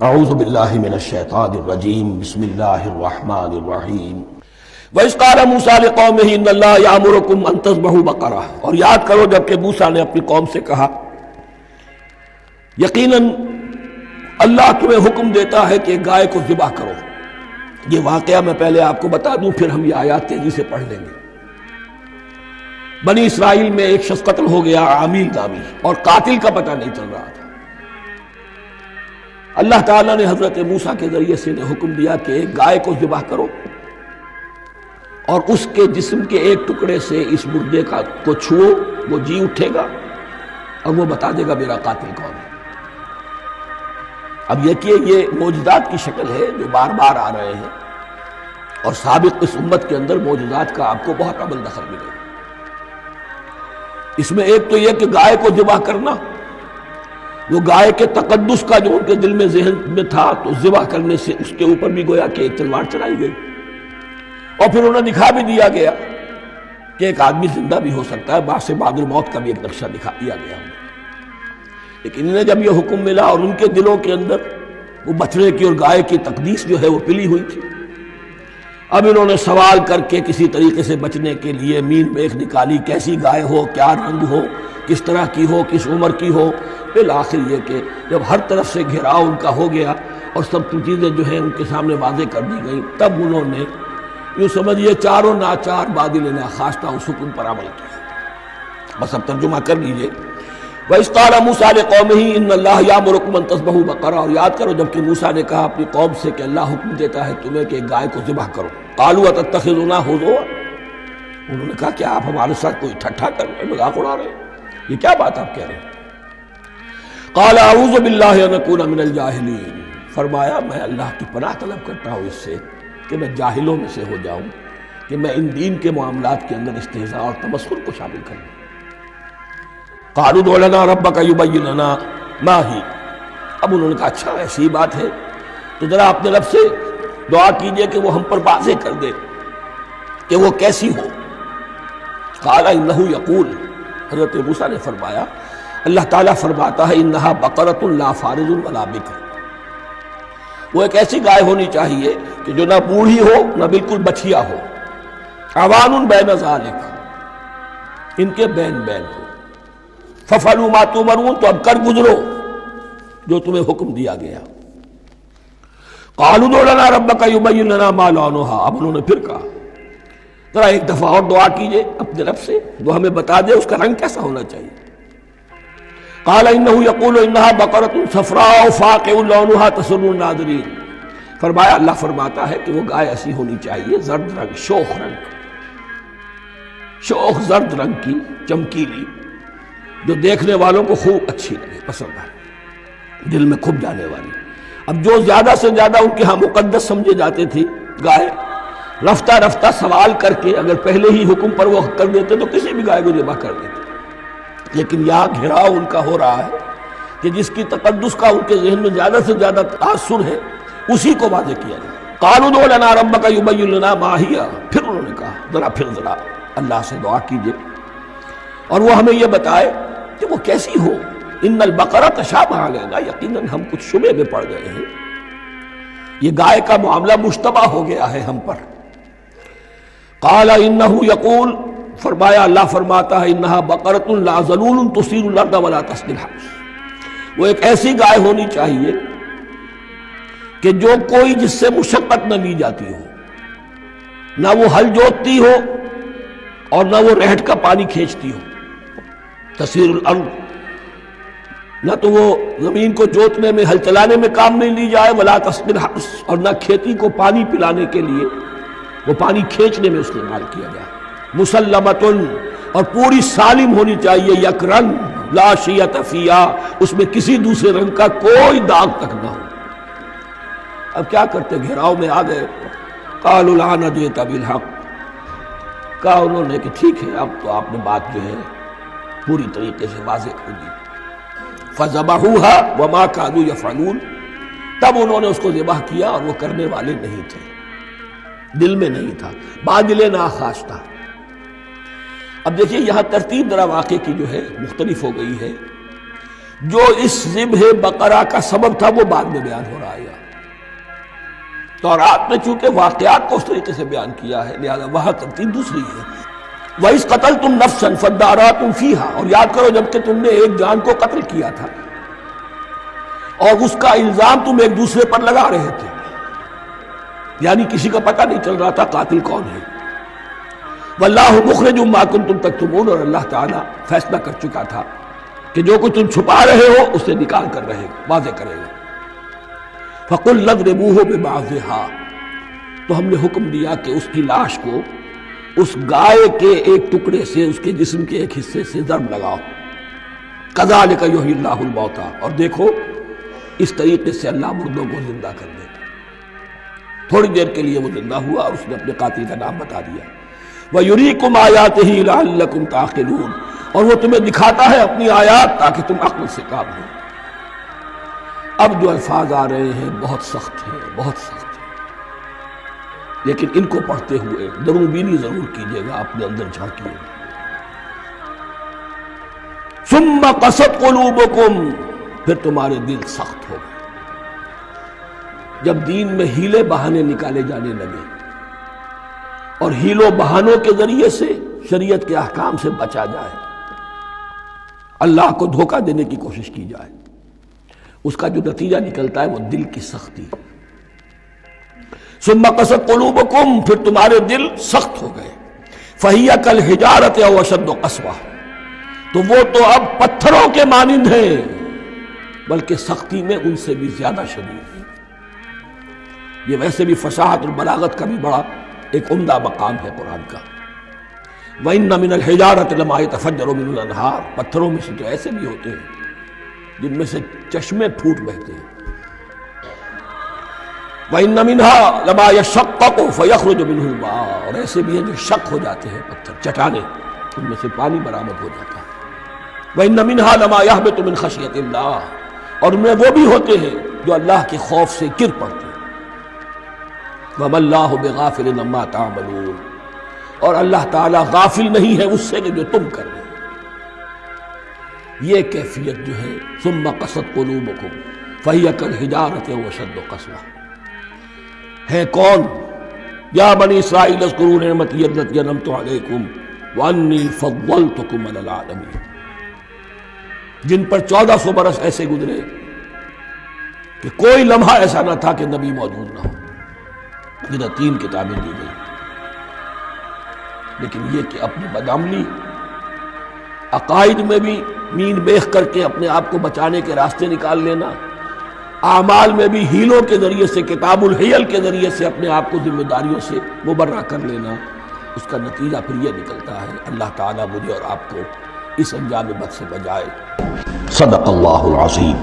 اعوذ باللہ من الشیطان الرجیم بسم اللہ الرحمن الرحیم وَإِذْ قَالَ مُوسَىٰ لِقَوْمِهِ إِنَّ اللَّهَ يَأْمُرُكُمْ أَن تَذْبَحُوا بَقَرَةً، اور یاد کرو جب کہ موسیٰ نے اپنی قوم سے کہا یقیناً اللہ تمہیں حکم دیتا ہے کہ گائے کو ذبح کرو۔ یہ واقعہ میں پہلے آپ کو بتا دوں، پھر ہم یہ آیات تیزی سے پڑھ لیں گے۔ بنی اسرائیل میں ایک شخص قتل ہو گیا، عامیل نامی، اور قاتل کا پتہ نہیں چل رہا تھا۔ اللہ تعالیٰ نے حضرت موسیٰ کے ذریعے سے حکم دیا کہ ایک گائے کو ذبح کرو اور اس کے جسم کے ایک ٹکڑے سے اس مردے کو چھوؤ، وہ جی اٹھے گا اور وہ بتا دے گا میرا قاتل کون ہے۔ اب یہ معجزات کی شکل ہے جو بار بار آ رہے ہیں، اور سابق اس امت کے اندر معجزات کا آپ کو بہت عمل دخل ملے گا۔ اس میں ایک تو یہ کہ گائے کو ذبح کرنا، وہ گائے کے تقدس کا جو ان کے دل میں ذہن میں تھا، تو ذبح کرنے سے اس کے اوپر بھی گویا کہ ایک تلوار چڑھائی گئی، اور پھر انہیں دکھا بھی دیا گیا کہ ایک آدمی زندہ بھی ہو سکتا ہے، بعد سے بعد الموت کا بھی ایک نقشہ دکھا دیا گیا انہیں۔ لیکن انہیں جب یہ حکم ملا اور ان کے دلوں کے اندر وہ بچڑے کی اور گائے کی تقدیس جو ہے وہ پلی ہوئی تھی، اب انہوں نے سوال کر کے کسی طریقے سے بچنے کے لیے مین میخ نکالی، کیسی گائے ہو، کیا رنگ ہو، کس طرح کی ہو، کس عمر کی ہو۔ بالآخر یہ کہ جب ہر طرف سے گھیراؤ ان کا ہو گیا اور سب چیزیں جو ہیں ان کے سامنے واضح کر دی گئیں، تب انہوں نے یوں سمجھیے چاروں ناچار بادل ناخواستہ اس حکم پر عمل کیا۔ بس اب ترجمہ کر لیجئے۔ وَإِذْ قَالَ مُوسَىٰ لِقَوْمِهِ إِنَّ اللَّهَ يَأْمُرُكُمْ أَن تَذْبَحُوا بَقَرَةً، اور یاد کرو جب کہ موسیٰ نے کہا اپنی قوم سے کہ اللہ حکم دیتا ہے تمہیں کہ ایک گائے کو ذبح کرو۔ قَالُوا أَتَتَّخِذُنَا هُزُوًا، انہوں نے کہا کہ آپ ہمارے ساتھ کوئی ٹھٹھا کر رہے ہیں، مذاق اڑا رہے ہیں، یہ کیا بات آپ کہہ رہے ہیں؟ قَالَ أَعُوذُ بِاللَّهِ أَنْ أَكُونَ مِنَ الْجَاهِلِينَ، فرمایا میں اللہ کی پناہ طلب کرتا ہوں اس سے کہ میں جاہلوں میں سے ہو جاؤں، کہ میں ان دین کے معاملات کے اندر استہزاء اور تمسخر کو شامل کروں۔ قالوا ادع لنا ربک یبین لنا ما ہی، اب انہوں نے کہا اچھا ایسی بات ہے تو ذرا اپنے رب سے دعا کیجئے کہ وہ ہم پر واضح کر دے کہ وہ کیسی ہو۔ قال انہ یقول، حضرت موسیٰ نے فرمایا اللہ تعالیٰ فرماتا ہے انہا بقرۃ لا فارض ولا بکر، وہ ایک ایسی گائے ہونی چاہیے کہ جو نہ بوڑھی ہو نہ بالکل بچھیا ہو، عوان بین ذالک، ان کے بین بین ہو۔ فَفَعَلُوا مَا تُؤْمَرُونَ، تو اب کر گزرو جو تمہیں حکم دیا گیا۔ قَالُوا ادْعُ لَنَا رَبَّكَ يُبَيِّن لَنَا مَا لَوْنُهَا، اب انہوں نے پھر کہا ذرا ایک دفعہ اور دعا کیجئے اپنے رب سے، وہ ہمیں بتا دے اس کا رنگ کیسا ہونا چاہیے۔ قَالَ إِنَّهُ يَقُولُ إِنَّهَا بَقَرَةٌ صَفْرَاءُ فَاقِعٌ لَوْنُهَا تَسُرُّ النَّاظِرِينَ، فرمایا اللہ فرماتا ہے کہ وہ گائے ایسی ہونی چاہیے زرد رنگ، شوخ رنگ، شوخ زرد رنگ کی، چمکیلی، جو دیکھنے والوں کو خوب اچھی لگے، پسند آئے، دل میں کھپ جانے والی۔ اب جو زیادہ سے زیادہ ان کے ہاں مقدس سمجھے جاتے تھی گائے، رفتہ رفتہ سوال کر کے اگر پہلے ہی حکم پر وہ کر دیتے تو کسی بھی گائے کو ذبح کر دیتے، لیکن یہاں گھیراؤ ان کا ہو رہا ہے کہ جس کی تقدس کا ان کے ذہن میں زیادہ سے زیادہ تاثر ہے اسی کو واضح کیا جائے۔ قالوا ادع لنا ربک یبین لنا ما ہی، پھر انہوں نے کہا ذرا اللہ سے دعا کیجئے اور وہ ہمیں یہ بتائے کہ وہ کیسی ہو۔ ان البقرہ تشابہ علینا، یقیناً ہم کچھ شبہ میں پڑ گئے ہیں، یہ گائے کا معاملہ مشتبہ ہو گیا ہے ہم پر۔ قال انہ یقول، فرمایا اللہ فرماتا ہے انہا بقرۃ لا ذلول تثیر الارض ولا تسقی الحرث، وہ ایک ایسی گائے ہونی چاہیے کہ جو کوئی جس سے مشقت نہ لی جاتی ہو، نہ وہ ہل جوتتی ہو اور نہ وہ رہٹ کا پانی کھینچتی ہو۔ تسیر الارض، نہ تو وہ زمین کو جوتنے میں، ہل چلانے میں کام نہیں لی جائے، ولا تسقی الحرث، اور نہ کھیتی کو پانی پلانے کے لیے وہ پانی کھینچنے میں استعمال کیا جائے۔ مسلمتن، اور پوری سالم ہونی چاہیے، یک رنگ، لا شیۃ فیہا، اس میں کسی دوسرے رنگ کا کوئی داغ تک نہ ہو۔ اب کیا کرتے، گھیراؤ میں آ گئے۔ قالوا الآن جئت بالحق، کہا انہوں نے کہ ٹھیک ہے اب تو آپ نے بات جو ہے پوری طریقے سے واضح کر دی۔ فَذَبَحُوهَا وَمَا كَانُوا يَفْعَلُونَ، تب انہوں نے اس کو ذبح کیا اور وہ کرنے والے نہیں تھے، دل میں نہیں تھا، بادل ناخواستہ۔ اب دیکھیے یہاں ترتیب ذرا واقعے کی جو ہے مختلف ہو گئی ہے۔ جو اس ذبح بقرہ کا سبب تھا وہ بعد میں بیان ہو رہا ہے. تورات میں چونکہ واقعات کو اس طریقے سے بیان کیا ہے لہذا وہاں ترتیب دوسری ہے. وَإِذْ قَتَلْتُمْ نَفْسًا فَادَّارَأْتُمْ فِيهَا، اور یاد کرو جب کہ تم نے ایک جان کو قتل کیا تھا اور اس کا الزام تم ایک دوسرے پر لگا رہے تھے، یعنی کسی کا پتہ نہیں چل رہا تھا قاتل کون ہے. وَاللَّهُ مُخْرِجٌ مَا كُنتُمْ تَكْتُمُونَ، اور اللہ تعالیٰ فیصلہ کر چکا تھا کہ جو کچھ تم چھپا رہے ہو اسے نکال کر رہے واضح کرے گا. فَقُلْ اضْرِبُوهُ بِبَعْضِهَا، تو ہم نے حکم دیا کہ اس کی لاش کو اس گائے کے ایک ٹکڑے سے، اس کے جسم کے ایک حصے سے ضرب لگاؤ. كَذَلِكَ يُحْيِي اللَّهُ الْمَوْتَىٰ، اور دیکھو اس طریقے سے اللہ مردوں کو زندہ کر دے. تھوڑی دیر کے لیے وہ زندہ ہوا اور اس نے اپنے قاتل کا نام بتا دیا. وَيُرِيكُمْ آيَاتِهِ لَعَلَّكُمْ تَعْقِلُونَ، اور وہ تمہیں دکھاتا ہے اپنی آیات تاکہ تم عقل سے کام لو. اب جو الفاظ آ رہے ہیں بہت سخت ہیں، بہت سخت ہیں، لیکن ان کو پڑھتے ہوئے درون بینی ضرور کیجیے گا، اپنے اندر جھانکیے گا. ثُمَّ قَسَتْ قُلُوبُكُمْ، پھر تمہارے دل سخت ہو گئے. جب دین میں ہیلے بہانے نکالے جانے لگے اور ہیلوں بہانوں کے ذریعے سے شریعت کے احکام سے بچا جائے، اللہ کو دھوکہ دینے کی کوشش کی جائے، اس کا جو نتیجہ نکلتا ہے وہ دل کی سختی. ثم قست قلوبکم، پھر تمہارے دل سخت ہو گئے. فہی کالحجارۃ او اشد قسوہ، تو وہ تو اب پتھروں کے مانند ہیں بلکہ سختی میں ان سے بھی زیادہ شدید ہے. یہ ویسے بھی فصاحت اور بلاغت کا بھی بڑا ایک عمدہ مقام ہے قرآن کا. وَإِنَّ مِنَ الْحِجَارَةِ لَمَا يَتَفَجَّرُ مِنْهُ الْأَنْهَارُ، پتھروں میں سے تو ایسے بھی ہوتے ہیں جن میں سے چشمے پھوٹ بہتے ہیں. وَإِنَّ مِنْهَا لَمَا يَشَقَّقُ فَيَخْرُجُ مِنْهُ الْمَاءُ، اور ایسے بھی ہیں جو شق ہو جاتے ہیں، پتھر چٹانیں، ان میں سے پانی برآمد ہو جاتا ہے. وَإِنَّ مِنْهَا لَمَا يَهْبِطُ مِنْ خَشْيَةِ اللَّهِ، اور ان میں وہ بھی ہوتے ہیں جو اللہ کے خوف سے گر پڑتے ہیں. وَمَا اللَّهُ بِغَافِلٍ عَمَّا تَعْمَلُونَ، اور اللہ تعالیٰ غافل نہیں ہے اس سے کہ جو تم کر رہے ہو. یہ کیفیت جو ہے ثم قست قلوبکم فہی کالحجارۃ او اشد قسوہ ہے. کون؟ یا بنی اسرائیل اذکروا نعمتی التی انعمت علیکم وانی فضلتکم علی العالمین، جن پر 1400 برس ایسے گزرے کہ کوئی لمحہ ایسا نہ تھا کہ نبی موجود نہ ہو، جنہیں 3 کتابیں دی گئی. لیکن یہ کہ اپنی بدعملی، عقائد میں بھی مین بیخ کر کے اپنے آپ کو بچانے کے راستے نکال لینا، اعمال میں بھی ہیلوں کے ذریعے سے، کتاب الحیل کے ذریعے سے اپنے آپ کو ذمہ داریوں سے مبرہ کر لینا، اس کا نتیجہ پھر یہ نکلتا ہے. اللہ تعالیٰ مجھے اور آپ کو اس انجام بد سے بچائے. صدق اللہ العظیم.